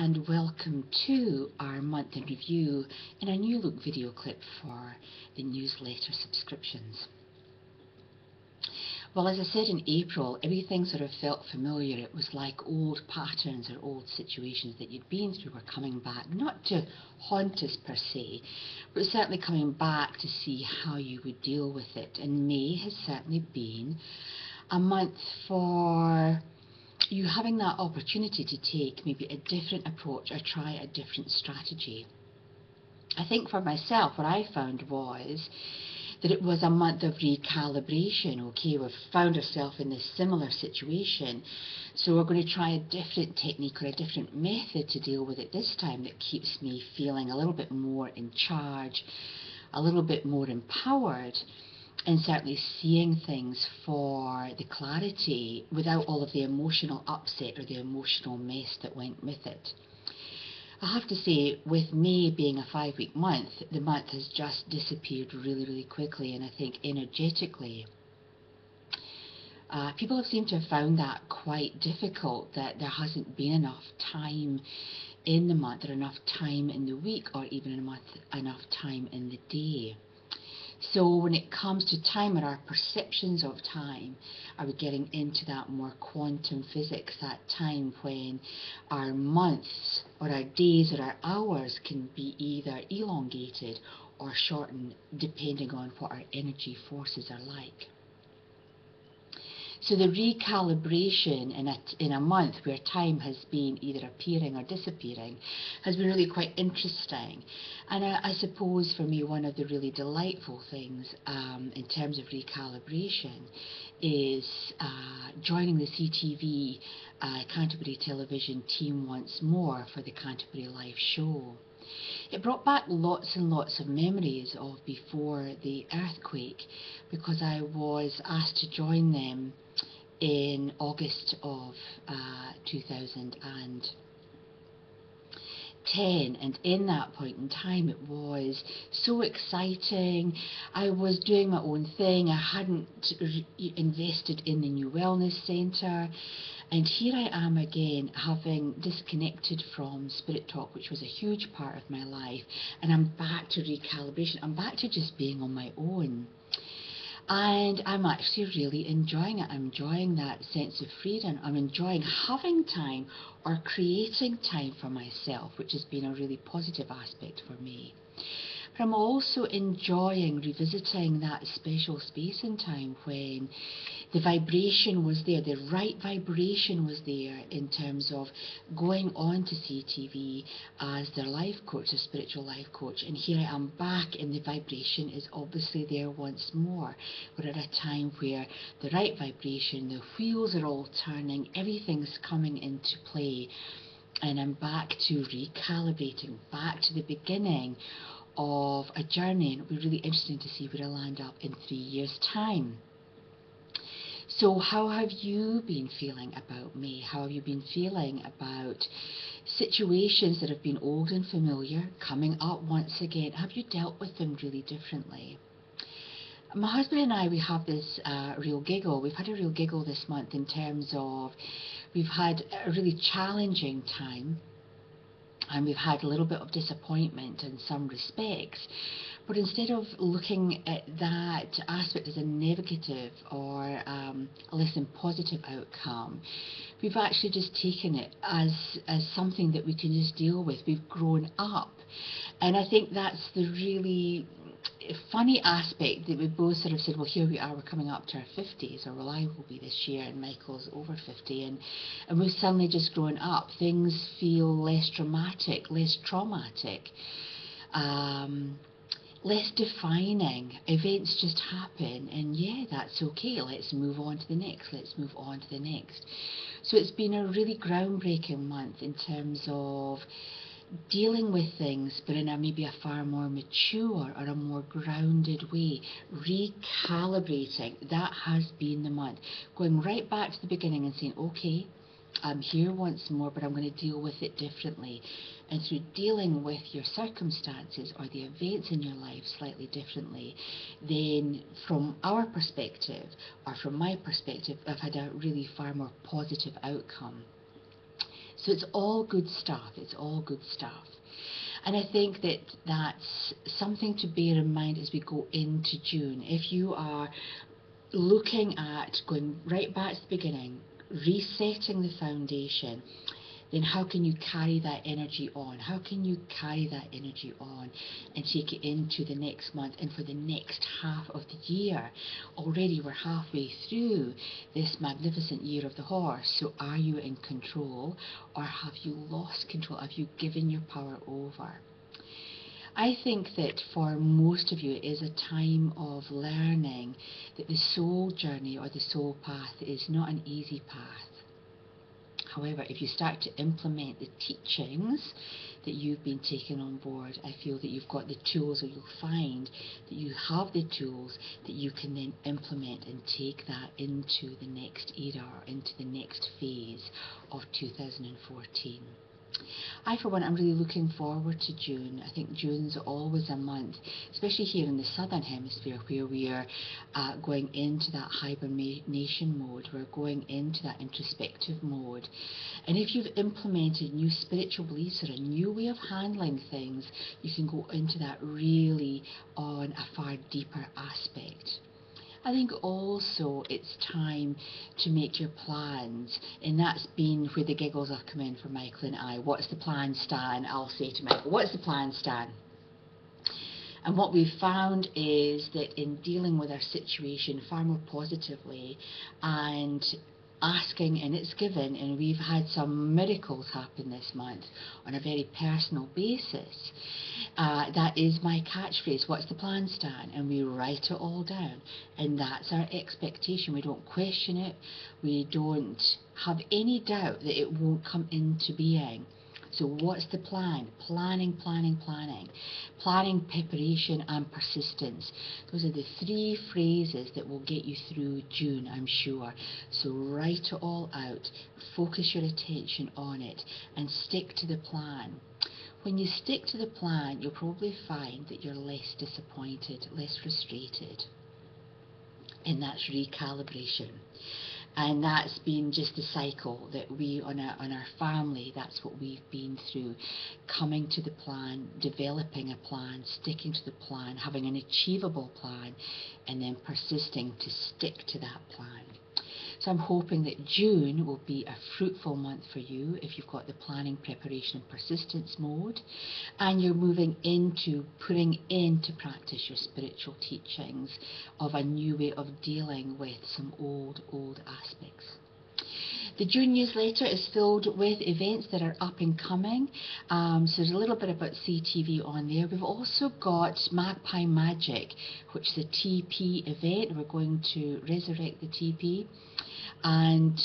and welcome to our month in review and a new look video clip for the newsletter subscriptions. Well, as I said in April, everything sort of felt familiar. It was like old patterns or old situations that you'd been through were coming back, not to haunt us per se, but certainly coming back to see how you would deal with it. And May has certainly been a month for you having that opportunity to take maybe a different approach or try a different strategy. I think for myself, what I found was that it was a month of recalibration. Okay, we've found ourselves in this similar situation, so we're going to try a different technique or a different method to deal with it this time that keeps me feeling a little bit more in charge, a little bit more empowered, and certainly seeing things for the clarity without all of the emotional upset or the emotional mess that went with it. I have to say, with May being a 5-week month, the month has just disappeared really quickly, and I think energetically people have seemed to have found that quite difficult, that there hasn't been enough time in the month or enough time in the week or even enough time in the day. So when it comes to time or our perceptions of time, are we getting into that more quantum physics, that time when our months or our days or our hours can be either elongated or shortened depending on what our energy forces are like. So the recalibration in a month where time has been either appearing or disappearing has been really quite interesting. And I suppose for me one of the really delightful things in terms of recalibration is joining the CTV Canterbury television team once more for the Canterbury Life show. It brought back lots and lots of memories of before the earthquake, because I was asked to join them in August of 2010, and in that point in time it was so exciting. I was doing my own thing. I hadn't invested in the new wellness centre, and here I am again, having disconnected from Spirit Talk, which was a huge part of my life, and I'm back to recalibration. I'm back to just being on my own. And I'm actually really enjoying it. I'm enjoying that sense of freedom. I'm enjoying having time or creating time for myself, which has been a really positive aspect for me. But I'm also enjoying revisiting that special space and time when the vibration was there, the right vibration was there in terms of going on to CTV as their life coach, their spiritual life coach. And here I am back, and the vibration is obviously there once more. We're at a time where the right vibration, the wheels are all turning, everything's coming into play, and I'm back to recalibrating, back to the beginning of a journey. And it'll be really interesting to see where I land up in 3 years' time. So how have you been feeling about May? How have you been feeling about situations that have been old and familiar coming up once again? Have you dealt with them really differently? My husband and I, we have this real giggle. We've had a real giggle this month in terms of we've had a really challenging time, and we've had a little bit of disappointment in some respects. But instead of looking at that aspect as a negative or a less than positive outcome, we've actually just taken it as something that we can just deal with. We've grown up. And I think that's the really funny aspect, that we both sort of said, well, here we are, we're coming up to our 50s, or well, I will be this year, and Michael's over 50, and we've suddenly just grown up. Things feel less dramatic, less traumatic, less defining. Events just happen, and yeah, that's okay. Let's move on to the next. Let's move on to the next. So it's been a really groundbreaking month in terms of dealing with things, but in maybe a far more mature or a more grounded way. Recalibrating, that has been the month. Going right back to the beginning and saying, okay, I'm here once more, but I'm going to deal with it differently. And through dealing with your circumstances or the events in your life slightly differently, then from our perspective, or from my perspective, I've had a really far more positive outcome. So it's all good stuff. It's all good stuff. And I think that that's something to bear in mind as we go into June. If you are looking at going right back to the beginning, resetting the foundation, then how can you carry that energy on? How can you carry that energy on and take it into the next month and for the next half of the year? Already we're halfway through this magnificent year of the horse. So are you in control, or have you lost control? Have you given your power over? I think that for most of you it is a time of learning that the soul journey or the soul path is not an easy path. However, if you start to implement the teachings that you've been taking on board, I feel that you've got the tools, or you'll find that you have the tools that you can then implement and take that into the next era, or into the next phase of 2014. I, for one, am really looking forward to June. I think June's always a month, especially here in the southern hemisphere, where we are going into that hibernation mode. We're going into that introspective mode. And if you've implemented new spiritual beliefs or a new way of handling things, you can go into that really on a far deeper aspect. I think also it's time to make your plans, and that's been where the giggles have come in for Michael and I. What's the plan, Stan? I'll say to Michael, what's the plan, Stan? And what we've found is that in dealing with our situation far more positively and asking and it's given, and we've had some miracles happen this month on a very personal basis. That is my catchphrase, what's the plan, Stan? And we write it all down, and that's our expectation. We don't question it, we don't have any doubt that it won't come into being. So what's the plan? Planning, planning, planning. Planning, preparation and persistence. Those are the three phrases that will get you through June, I'm sure. So write it all out, focus your attention on it, and stick to the plan. When you stick to the plan, you'll probably find that you're less disappointed, less frustrated. And that's recalibration. And that's been just the cycle that we, on our family, that's what we've been through. Coming to the plan, developing a plan, sticking to the plan, having an achievable plan, and then persisting to stick to that plan. So I'm hoping that June will be a fruitful month for you if you've got the planning, preparation and persistence mode, and you're moving into putting into practice your spiritual teachings of a new way of dealing with some old aspects. The June newsletter is filled with events that are up and coming, so there's a little bit about CTV on there. We've also got Magpie Magic, which is a TP event. We're going to resurrect the TP and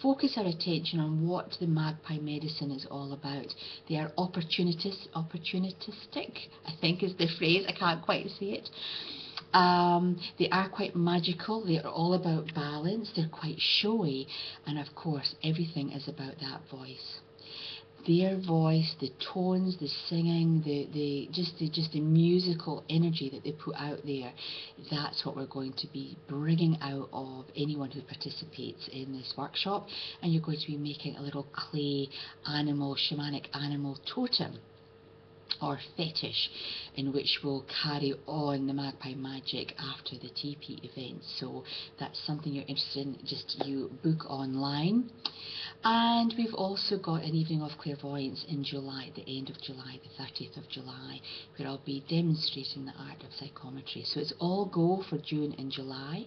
focus our attention on what the magpie medicine is all about. They are opportunistic, I think is the phrase, I can't quite say it. They are quite magical, they are all about balance, they're quite showy, and of course everything is about that voice. Their voice, the tones, the singing, just the musical energy that they put out there, that's what we're going to be bringing out of anyone who participates in this workshop. And you're going to be making a little clay animal, shamanic animal totem or fetish, in which will carry on the magpie magic after the TP event. So that's something you're interested in, just you book online. And we've also got an evening of clairvoyance in July, at the end of July, the 30th of July, where I'll be demonstrating the art of psychometry. So it's all go for June and July.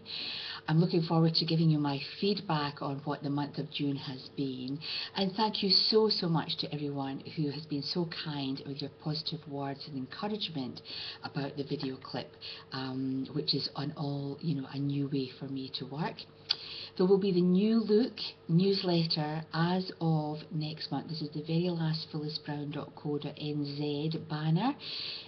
I'm looking forward to giving you my feedback on what the month of June has been. And thank you so much to everyone who has been so kind with your positive words and encouragement about the video clip, which is on all, a new way for me to work. There will be the new look newsletter as of next month. This is the very last phyllisbrown.co.nz banner.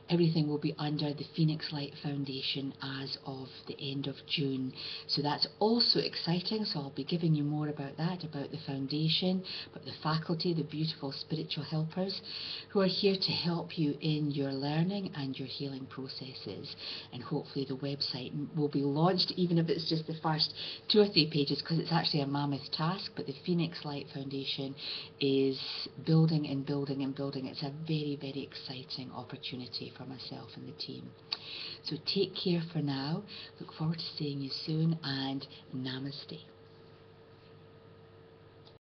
Everything will be under the Phoenix Light Foundation as of the end of June. So that's also exciting. So I'll be giving you more about that, about the foundation, about the faculty, the beautiful spiritual helpers who are here to help you in your learning and your healing processes. And hopefully the website will be launched, even if it's just the first 2 or 3 pages stages, because it's actually a mammoth task, but the Phoenix Light Foundation is building and building and building. It's a very, very exciting opportunity for myself and the team. So take care for now. Look forward to seeing you soon, and namaste.